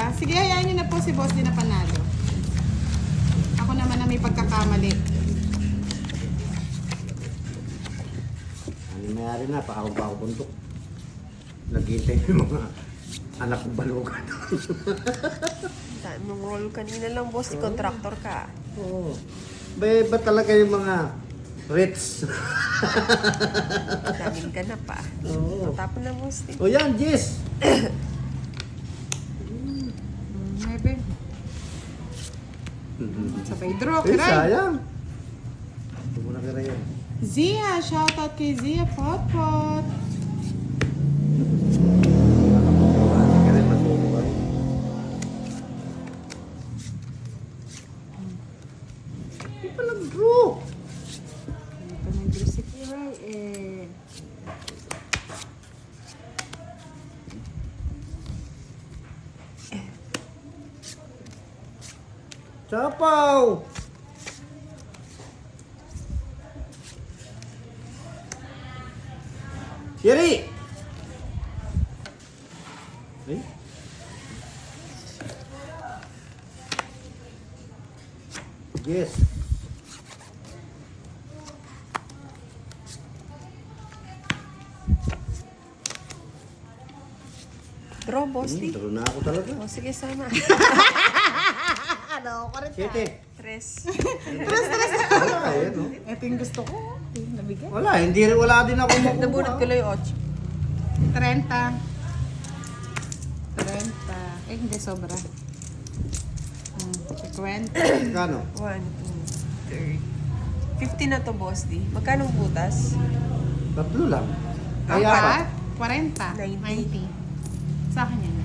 ba? Sige, hayaan nyo na po si Boss din na panalo. Ako naman na may pagkakamali. Ano mayari na, paakaw-paakaw buntok. Naghihintay yung mga anak kong balugan. Dami mong roll kanina lang, boss. Contractor ka. Oo. Ba talaga yung mga Ritz? Daming ganap pa. Oo. Tapon na, boss. O yan, Jess! Maybe. Sabay draw, Eh, kiray. sayang. Ito mo na kiray yan. Zia, shoutout kay Zia Potpot. Kiray, masuko ka rin. Hindi pa lang draw. Ano pa nag-draw si Kiray eh. Sapaw! Siri! Ay? Yes. Draw, boss. Taro na ako talaga. O, sige, sama. Ano, ko rin Siyete. Tres. Wala eh, no? Ito yung gusto ko. Ito yung nabigay. Wala din ako makuha. Nabunot ko lang yung 30. 30. Eh, hindi sobra. 50. Kano? 1, 2, 3. 50 na to, boss. Magkano ang butas? Tatlo lang. Ay, Apat? apat. 40. 90. 90. Sa akin yan.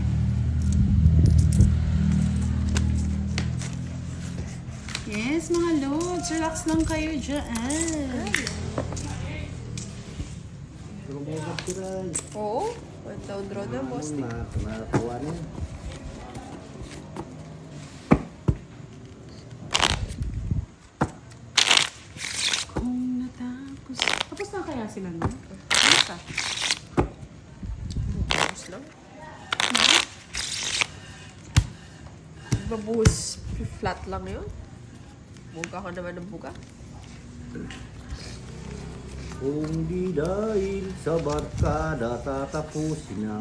Yes, mga lods. Relax lang kayo dyan. Lumabas sila. Oo. 1 down draw na, boss. Nakakuha niya. Kung natapos. Tapos na kaya sila no? Basta. Bukas lang. Babuhos. Flat lang yun. Buga ka naman ng buga. Kung di dahil sa barkada tatapusin na.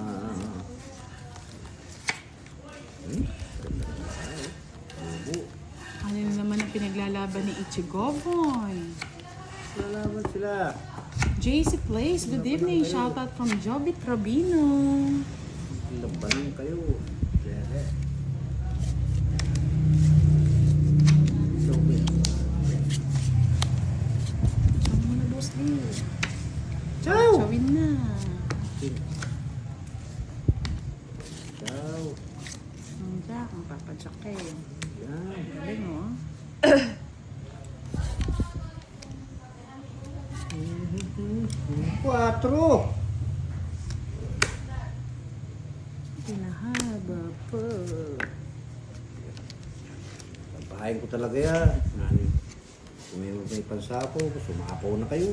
Ano na naman ang pinaglalaban ni Ichigo Boy? Lalaban sila. JC Place, good evening. Shoutout from Jobit Robino. Labanan kayo. Lere. So, Ciao muna, boss din. ciao! Ciawin na. Ciao. Ang Jack, ang papadyak eh. Yan. Galing mo. Quatro. Pinahaba po. Tapahin ko talaga yan. Nani. Kung may pansapo, sumapaw na kayo.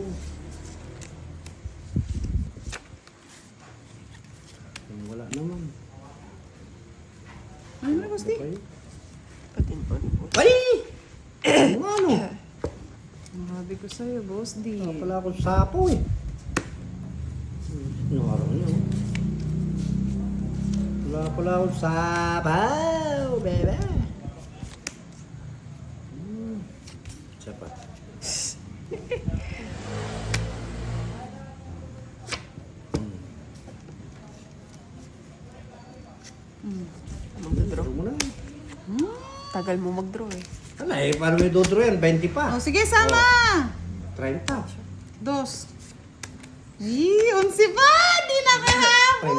Kung wala naman. Ano na, boss din? Patin pa. Ay! Ano ano? Mahabi ko sa'yo, boss din. Wala pala akong sapo eh. Ano araw niyo? Wala pala akong sapaw, bebe. Isa pa. Magdraw. Draw mo na. Tagal mo magdraw eh. Ano eh, paano may dodro yan? 20 pa. Oh, sige, sama! 30. Dos. Yee, 11 pa! Di na kahapon!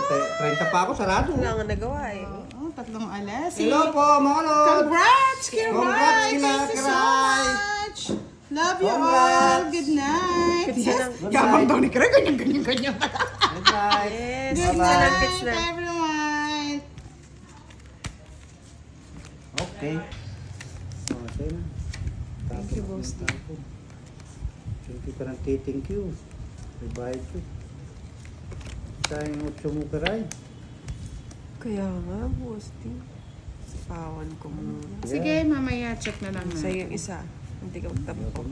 30 pa ako, sarado. Wala nga nagawa eh. Oh, 3 alas. Hello po, mga lord. Congrats, Kiray! Congrats, Thank you so Kiray! much! Love you all! Congrats! Good night! Pizza Yes! lang. Good Yabang night. daw ni Kiray, ganyan. Good night. Yes. Good Pizza lang, night, pizza lang. everyone! Okay. Okay na. Thank you, boss. Thank you ka ng thank you. May bayad ko. Sayang 8 mo karay. Kaya nga, boss. Pawan ko muna. Sige, mamaya check na lang na. Sa'yo yung isa. Hindi ka magtapos.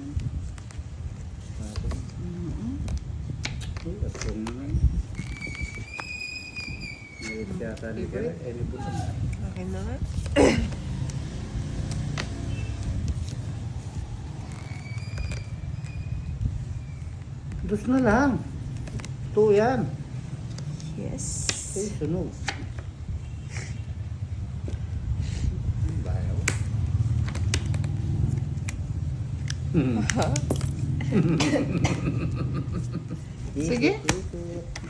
Akin na nga. Dos na lang. Ito yan. Yes. Eh, sunog. Bayaw. Sige.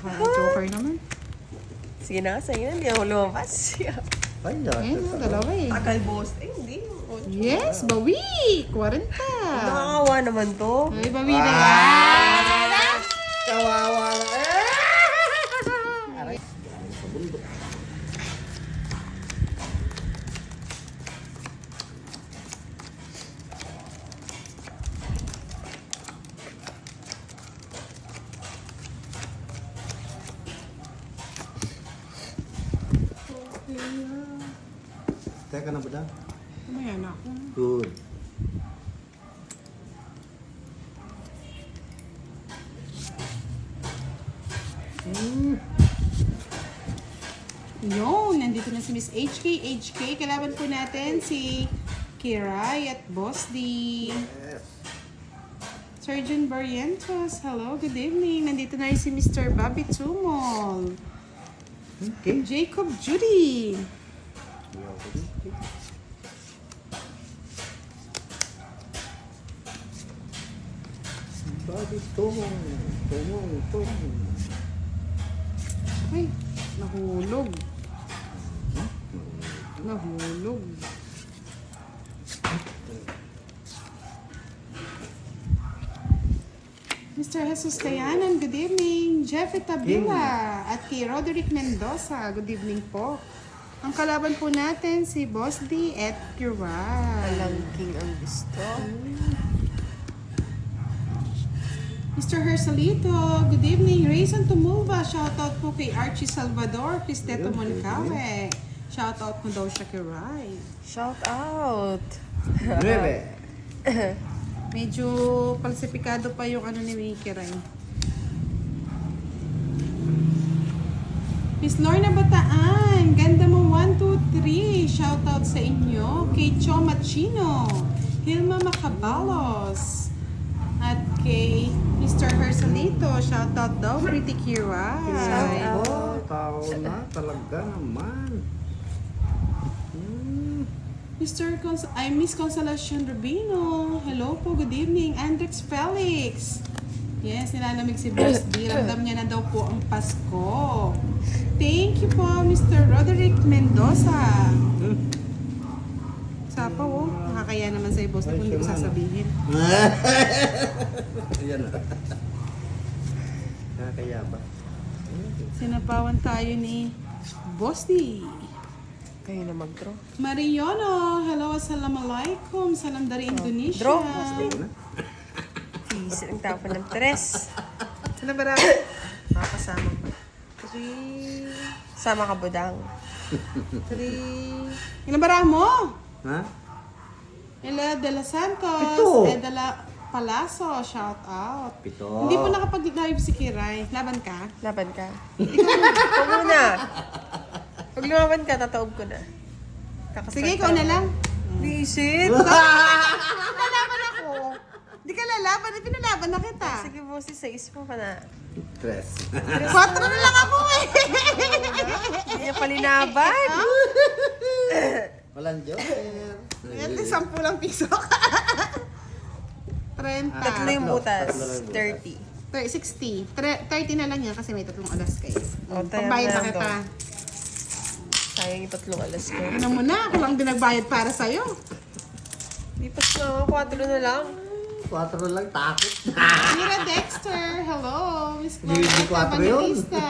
Joker naman. Sige na, sa'yo na. Hindi ako lumabas. Ay, Ayun, dalawa eh. Tagal, boss. Eh, hindi. Yes, bawi! 40. Nakakawa naman to. Ay, bawi na yan. Kawawa na. Aray. Sa bundok. Teka na ba daw? Mamaya na ako. Good. Yun, nandito na si Miss HK. HK, kalaban po natin si Kiray at Boss D. Yes. Surgeon Barrientos, hello, good evening. Nandito na rin si Mr. Bobby Tumol. Okay. Jacob Judy. Bakit tumong? Ay, nahulog. Nahulog. Mr. Jesus Tayanan, good evening. Jeffy Tabila at kay Roderick Mendoza, good evening po. Ang kalaban po natin si Boss D at Kiray. Alangking ang gusto. Mr. Hersalito, good evening. Rayson Tumulva, shoutout po kay Archie Salvador, Cristeto Moncawe. Shoutout mo daw siya kay Rai. Shout out. 9. Medyo falsifikado pa yung ano ni Wiki Rai. Miss Lorna Bataan, ganda mo 1, 2, 3. Shoutout sa inyo. Kay Cho Machino, Hilma Macabalos, at kay Mr. Hersalito, shoutout daw, Pretty Kira. Oh, tao na talaga naman. Miss Consolacion Rubino. Hello po, good evening. Andrex Felix. Yes, nilalamig si Boss D. Ramdam niya na daw po ang Pasko. Thank you po, Mr. Roderick Mendoza. Sapa oh, nakakaya naman sa'yo, Boss D, kung hindi ko sasabihin. Ayan na. Nakakaya ba? Sinapawan tayo ni Boss D. Kayo na mag-draw. Mariono, hello, assalamualaikum. Salam dari Indonesia. Draw, Boss D. Please, ang tapon ng 3. Ano ba rin? Makakasama pa. 3, Sama ka, Budang. 3. Ilan bara mo? Ha? Ela de los Santos. Pito. De la Palaso, shout out. 7. Hindi po nakapag-live si Kiray. Laban ka? Laban ka. Ikaw muna. Pag lumaban ka, tataob ko na. Sige, ikaw na lang. Visit. Lalaban ako. Hindi ka lalaban. Pinalaban na kita. Sige, boss, 6 mo pa na. 3. 4 na lang ako eh. Hindi niya palinaban. Walang joker. At least 10 lang piso. 30. Tatlo yung butas. Tatlo lang yung 30. 60. 30 na lang yan kasi may 3 alas kayo. O, tayo Pagbayad na na lang kita. Sayang yung 3 alas ko. Ano mo na, ako lang din nagbayad para sa'yo. Di pa siya, 4 na lang. 4 na lang, takot. Mira Dexter, hello. Miss Hindi Claudia 4 yun. Evangelista.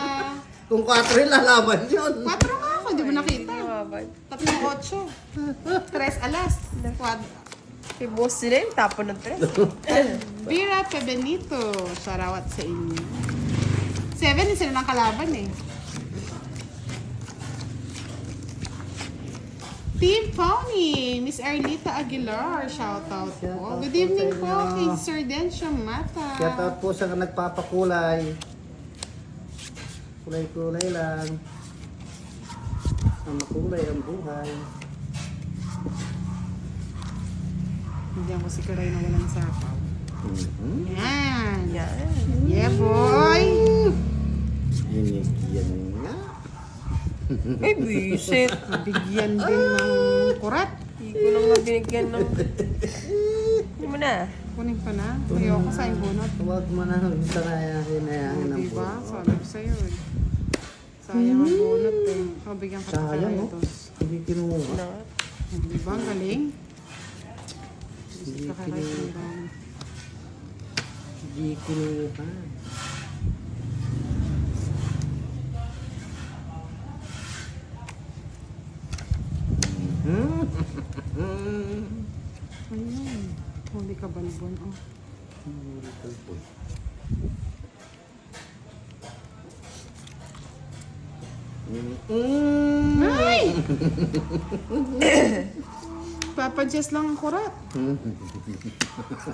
Kung 4 yung lalaban yun. 4 nga ako, hindi mo nakita. Lumaban. 3-8. 3 alas. Quad. Si boss sila yung tapon ng 3. Vera Pebenito, sarawat sa inyo. 7 din sila ng kalaban eh. Team Pony, Miss Arlita Aguilar, shoutout po. Shoutout Good po evening sa po inyo. kay Sir Densha Mata. Shout out po sa nagpapakulay. Kulay-kulay lang. Ang makulay ang buhay. Hindi ako siguray na walang sapaw. Yan. Yan. Yeah, boy. Yan nga. Ay, bisit. Bigyan din ng kurat. Hindi ko lang na binigyan ng... Hindi mo na. Kunin pa na. Ayoko sa bunot. Huwag mo na sa kaya hinayangin ng Diba? buhay. Sabi ko sa'yo eh. Sayang ang bunot eh. O, bigyan ka pa Sayang, tayo oh. tos. Hindi kinuha. Na. Diba? Ang galing. Hindi Gusto ka kahit kinuha. ng dami. Hindi kinuha. Ayun. Huli ka balbon. Oh. Ay! Papa Jess lang ang kurat.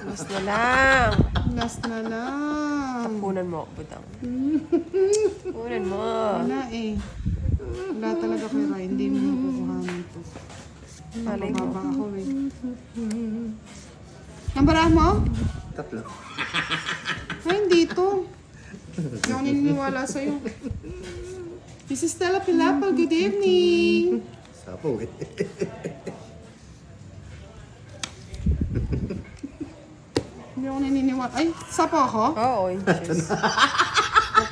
Last na lang. Last na lang. Tapunan mo, butang. Tapunan mo. Wala eh. Wala talaga kay Ray. Hindi mo makukuhanan to. Malay mo. Mababa ako eh. Nambara mo? Tatlo. Ay, hindi to. Hindi ako naniniwala sa'yo. Mrs. Stella Pilapal, good evening. Sapo eh. Hindi ako naniniwala. Ay, sapa ako? Oo, inches.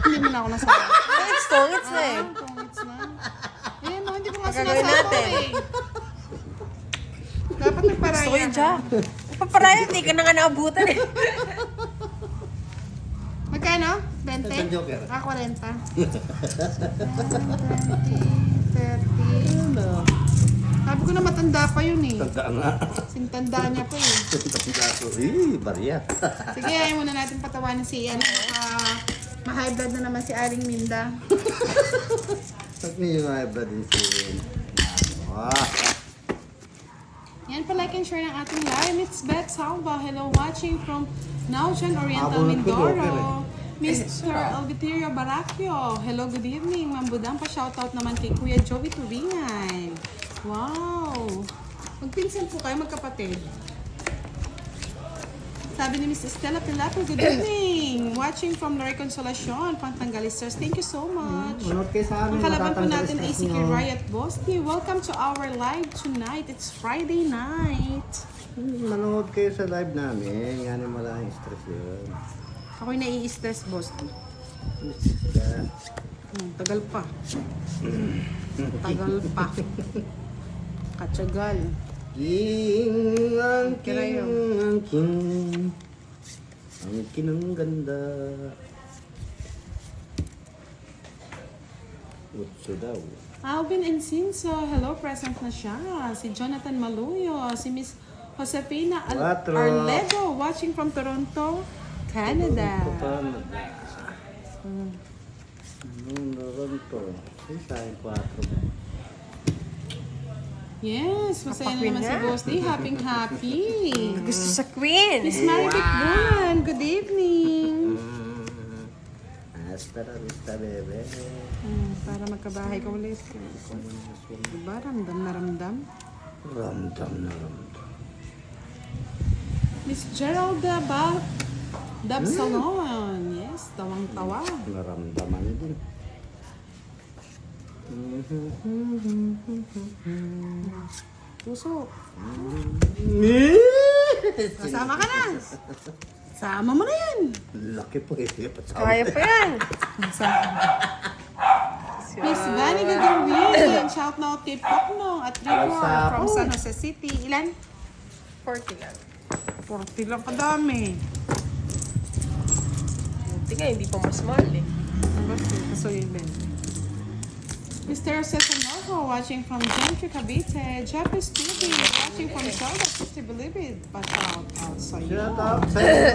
Hindi mo na ako nasapa. Tongits na eh. Tungits na. Eh, no, hindi ko nga Gagawin sinasapo natin. eh. Dapat nagparaya. Gusto ko yun, Jack. Paparaya, hindi ka na nga naabutan eh. Magkano? 20? Ito, Joker. 40. 30. Sabi ko na matanda pa yun eh. Tanda nga. Sintanda niya pa eh. Tanda ko. Eh, barya. Sige, ayaw muna natin patawanan si Ian. Ma-high blood na naman si Aling Minda. Pag niyo nga ba din si... Ah. Yan pa, like and share ng ating live. It's Beth Salva. Hello, watching from Naujan Oriental Habol ng Joker Mindoro. Mr. Elviterio Baracchio. Hello, good evening. Ma'am Budang, pa-shoutout naman kay Kuya Joey Turingan. Wow! Magpinsan po kayo, magkapatid. Sabi ni Mrs. Stella Pilato, good evening. Watching from Loray Consolacion, Pantanggalisters. Thank you so much. Manood kayo sa amin. Ang kalaban po matatanggal natin ay stress si nyo. Riot Bosti. Welcome to our live tonight. It's Friday night. Manood kayo sa live namin. Yan yung maraming stress yun. Ako'y nai-stress, Bosti. Yan. Tagal pa. Tagal pa. Katsagal. King, ang Kirayo. king, ang king. Ang king ang ganda. Utso daw. Alvin Encinso, hello, present na siya. Si Jonathan Maluyo, si Miss Josefina Cuatro. Arledo, watching from Toronto, Canada. Nung naroon to. Ay, sayang 4. Yes, masaya na naman si Bosti. Happy. Gusto sa queen. Miss Maribek Bulan, good evening. Hasta la vista, bebe. Para magkabahay ka ulit. Diba, ramdam na ramdam? Ramdam na ramdam. Miss Geralda Dab Salon. Yes, tawang-tawa. Naramdaman din. Puso. Kasama ka na. Sama mo na yan. Laki po eh. Kaya pa yan. Miss Vanny Gagawin. Shout out kay Poknong at Rigor from San Jose City. Ilan? 40 lang. 40 lang kadami. Buti nga, hindi pa mas mahal eh. Ang gusto. Kaso yung 20. Mr. Cesanojo watching from Gentry, Cavite. Jeffrey TV watching from Charlotte, Sister Believe it. Pa-shout out sa iyo. Shout out sa'yo.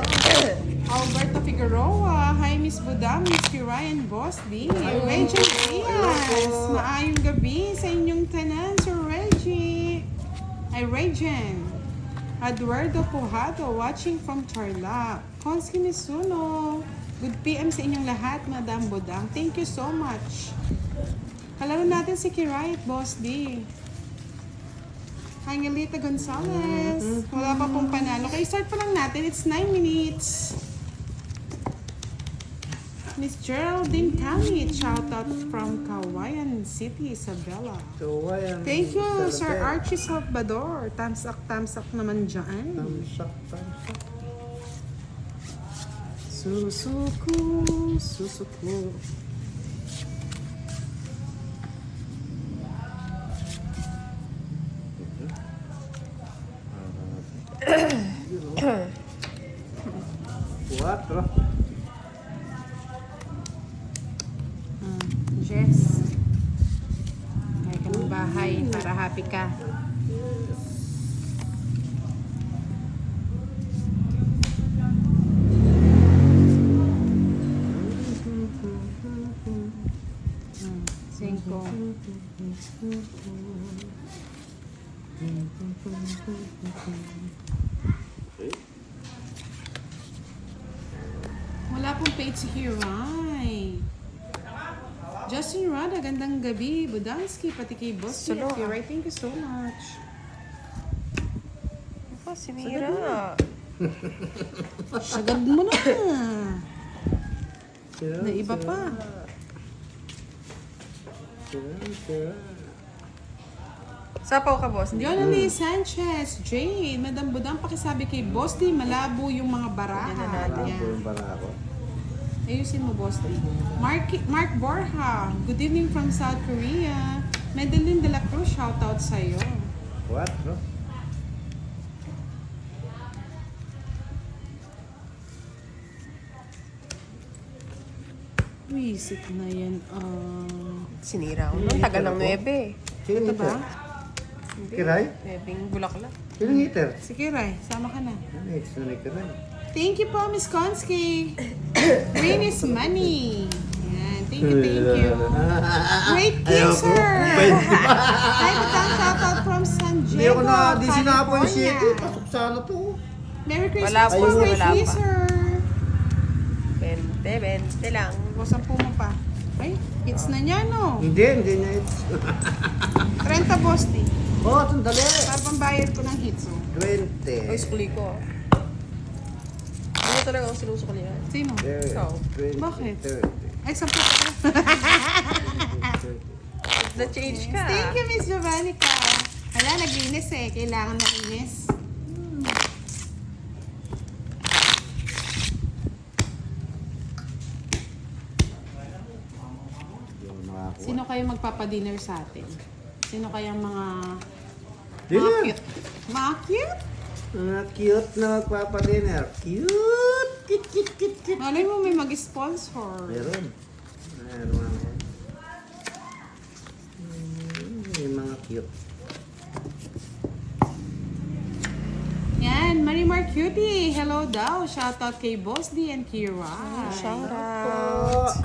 Alberto Figueroa. Hi, Miss Budam, Miss Ryan Bosdi. Reggie Diaz. Maayong gabi sa inyong tanan, Sir Reggie. Regen. Eduardo Pujado watching from Tarlac. Konski Misuno. Good PM sa inyong lahat, Madam Budang. Thank you so much. Kalaro natin si Kiray at Boss D. Angelita Gonzalez. Wala pa pong panalo. Okay, start pa lang natin. It's 9 minutes. Miss Geraldine Tamit, shout out from Kawayan City, Isabela. So, ayan. Thank you, Sir Archie Salvador. Thumbs up naman dyan. Tamsak. Susuku. Cuatro. Jess. Kaya ka ng bahay para happy ka. Cinco. Wala pong page si Hiray. Justin Rada, gandang gabi. Budansky, pati kay Boss Salo. Hiray. Thank you so much. Ako, si Mira. Sagad mo na. Na iba pa. Sapaw ka, boss. Yolani Sanchez, Jane, Madam Budang, pakisabi kay Boss D, malabo yung mga baraha. Yan na natin. Wala po Yan. yung bara ako. Ayusin mo, Boss D. Mark Borja, good evening from South Korea. Madeline de la Cruz, shoutout sa'yo. Cuatro. Wisit na yan. Sinira ko. Ang tagal ng 9. Sino Ito ba? hitter? Kiray? 9 bulaklak. Sino hitter? Sige, Ray. Sama ka na. Ano yung sino ni Kiray? Thank you po, Miss Konski. Rain is money. Yan. Thank you. Great kisser. Hi, Budang. Shoutout from San Hindi Diego, ako na, di sinapo yung California. shit. Pasok sana to. Merry Christmas Wala po, pa, Great wala pa. kisser. 20 lang. Busan po mo pa. Ay, it's na niya, no? Hindi niya ito. 30, Boss D. Oh, sandali. Para pambayad ko ng hits, oh. 20. Oy, skuli ko. Ano talaga ang sinusukli yan? Sino? Ikaw. 20. Bakit? 30. Ay, 10 ka. Na-change ka. Thank you, Miss Jovannica. Wala, naglinis eh. Kailangan maglinis. Yung nakakuha. Sino kayo magpapadinner sa atin? Sino kayang mga Dinner. cute? Mga cute? Mga cute na magpapadinner. Cute! Cute. Malay mo may mag-sponsor. Meron. Meron ako. Yung mga cute. Yan, Marimar Cutie. Hello daw. Shoutout kay Boss D and Kira. Shout Oh. out.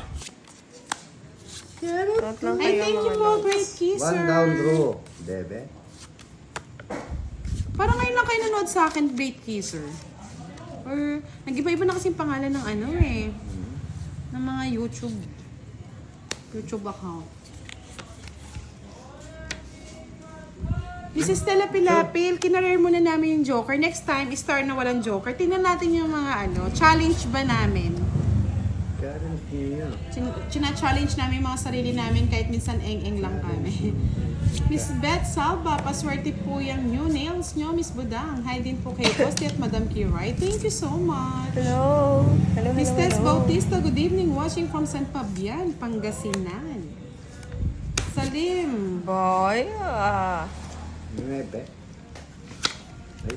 Shout lang Ay, kayo thank you mga po, lods. Great Kisser. One down draw. Bebe. Parang ngayon lang kayo nanood sa akin, Great Kisser. Or, nag-iba-iba na kasing pangalan ng ano eh. Ng mga YouTube account. Mrs. Stella Pilapil, kinarare muna namin yung Joker. Next time, star na walang Joker. Tingnan natin yung mga challenge ba namin. Karen niya. China-challenge namin yung mga sarili namin kahit minsan eng-eng lang kami. Miss Beth Salva, paswerte po yung new nails nyo, Miss Budang. Hi din po kay Posti at Madam Kiray. Thank you so much. Hello. Hello, Miss hello, Tess hello. Bautista, good evening. Watching from San Fabian, Pangasinan. Salim. Boy, Bebe. Ay.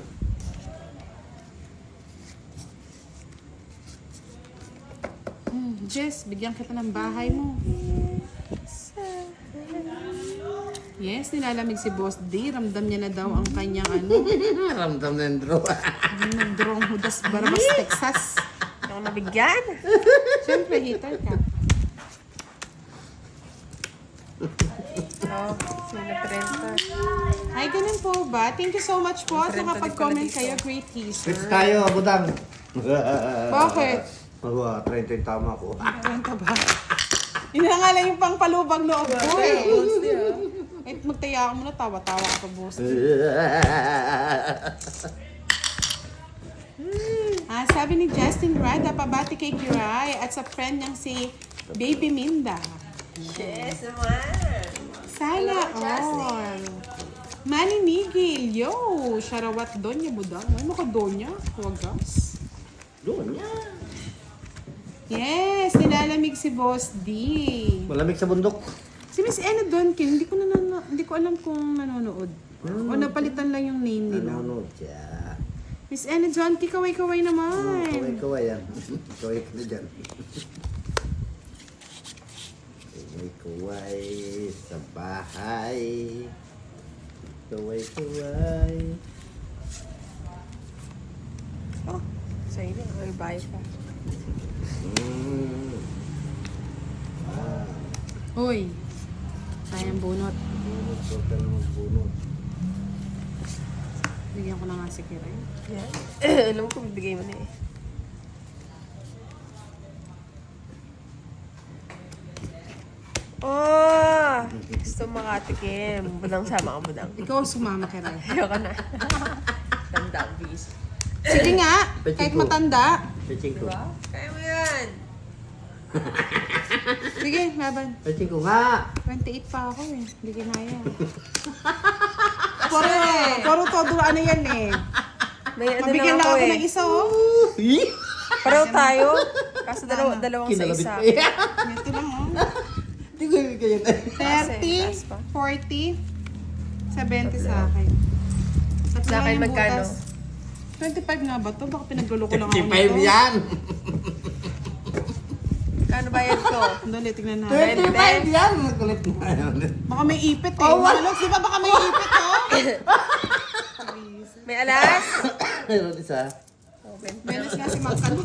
Jess, bigyan kita ng bahay mo. Yes, nilalamig si Boss D. Ramdam niya na daw ang kanyang Ramdam na yung draw. nagdrong hudas Barabas, Texas. hindi ako nabigyan. Siyempre, hater ka. Oh. So, na-30. Ay, ganun po ba? Thank you so much po at 30 nakapag-comment din pala kayo. dito. Great teaser. Switch tayo, budang. Bakit? 30 yung tama ko. Ano ka ba? Yun na nga lang yung pangpalubag loob ko eh. Wait, magtaya ka muna. Tawa-tawa ka pa, boss. Sabi ni Justin Rada, pabati kay Kiray at sa friend niyang si Baby Minda. Yes, naman. Sana all. Manny Miguel, yo! Sharawat Donya Budang. Ano ka Donya? Wagas. Doon yan. Yes, nilalamig si Boss D. Malamig sa bundok. Si Miss Ena Donkin, hindi ko alam kung nanonood. O napalitan lang yung name nila. Nanonood siya. Miss Ena Donkin, kaway-kaway naman. Kaway yan. Kaway ka na dyan. Kaway sa bahay. Kaway. Oh, sa'yo na. May bahay pa. Mm. Uy, sayang bunot. Bunot, huwag ka na magbunot. Bigyan ko na nga si Kiray. Yan. Alam ko, bibigay mo na eh. Oh! Gusto makatikim. Budang sama ka, budang. Ikaw sumama, Kiray. Ayoko na. Tanda, bis. Sige nga, Pechiko. kahit matanda. Peching ko. Diba? Kaya mo yan. Sige, laban. Peching ko nga. 28 pa ako eh. Hindi kinaya. Puro todo ano yan eh. May ano Mabigyan lang lang ako ako eh. ng isa oh. Pareho tayo. Kaso dalawang sa Kinalabit isa. ko. Ito lang oh. Hindi ko ibigay yun. 30, 40, 70 sa akin. Tatlo Sa akin lang yung magkano? butas. 25 nga ba to? Baka pinagulo ko lang ako 55 yan. Kano bayad ko? Dali, tignan natin. 25 yan. Makulit na yun. Oh, Baka may ipit eh. Malok, di ba baka may ipit oh? May alas? Meron isa. Menos nga si Mang Kanu.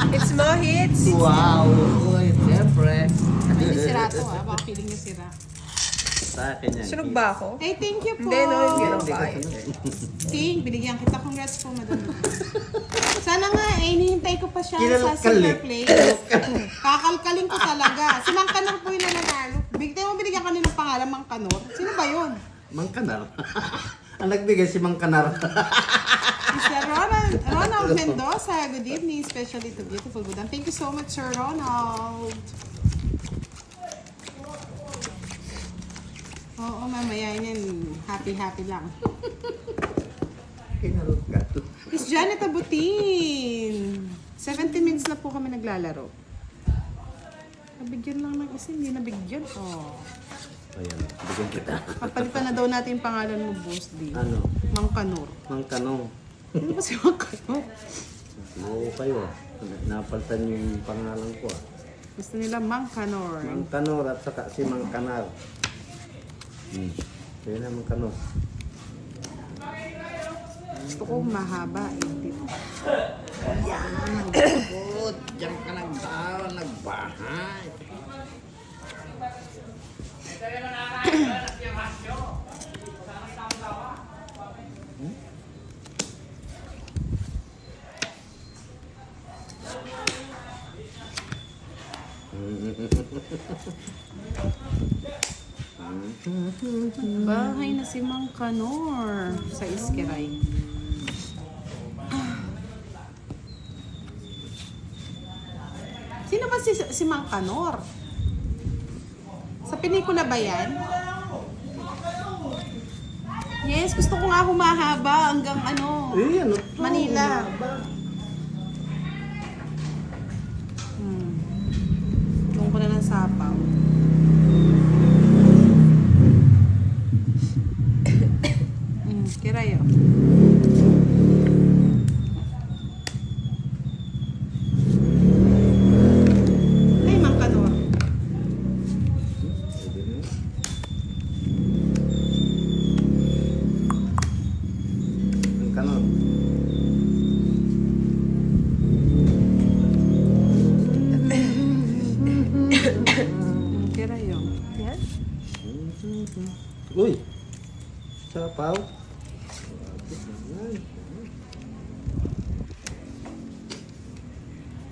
It's mo hits. Wow. Uy, siyempre. Hindi sira to ah. Baka feeling niya sira. Sa akin yan. Sunog ba ako? Hey, thank you po. Hindi, no, hindi Hindi ako ko bayad. sunog. Ting, binigyan kita. Congrats po, madam. Sana nga, eh, hinihintay ko pa siya sa Kinalkal Silver eh. Play. Kakalkalin ko talaga. Si Mang Kanor po yung nananalo. Bigyan mo binigyan ka ng pangalan, Mang Kanor. Sino ba yun? Mang Kanar. Ang nagbigay si Mang Kanar. Mr. Ronald Mendoza, good evening, especially to beautiful Budang. Thank you so much, Sir Ronald. Oo, mamaya yan. Happy lang. Kinarot ka to. Miss Janet Abutin. 17 minutes na po kami naglalaro. Nabigyan lang ng isa, hindi nabigyan. Oh. Ayan, bigyan kita. Papalitan na daw natin yung pangalan mo, Boss D. Ano? Mang Kanor. Mang Kanong. Sino ba si Mang Kanor? Oo kayo ah. Napalitan niyo yung pangalan ko ah. Gusto nila Mang Kanor. Mang Kanor at saka si Mang Kanar. Kaya na Mang Kanor. Gusto ko mahaba eh. Dito. Yan! Good! Diyan ka nagbahay. Bahay na si Mang Kanor sa Iskiray. Sino ba si Mang Kanor? Sa pelikula ba yan? Yes, gusto ko nga humahaba hanggang ano, Ano to? Manila. Doon ko na ng sapaw. Kirayo. Ay, Mang Kanor. Mang Kanor. Kirayo. Yan. Uy! Sapaw.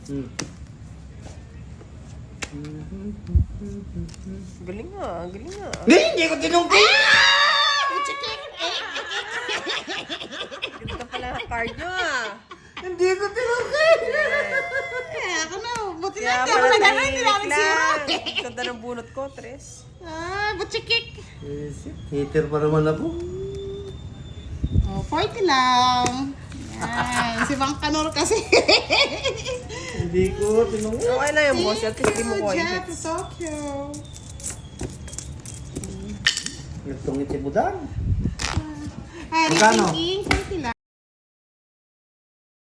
Hmm. Galing nga, galing nga. Hindi ko tinungkol! Ganda ka pala ng card nyo ah. Hindi ko tinungkol! Eh, ako na. Buti Kaya na, hindi ako pala nagano, hindi namin tahimik zero. lang. Ganda ng bunot ko, Tres. Ah, butchikik. Hater pa naman ako. Oh, 40 lang. Yan. Si Bang Kanor kasi. Hindi ko tinungkol. Okay lang yung boss. At least di mo ko Jeff, Tokyo. Nagtungit si Budang. Ah, Magkano? thinking, 40 lang.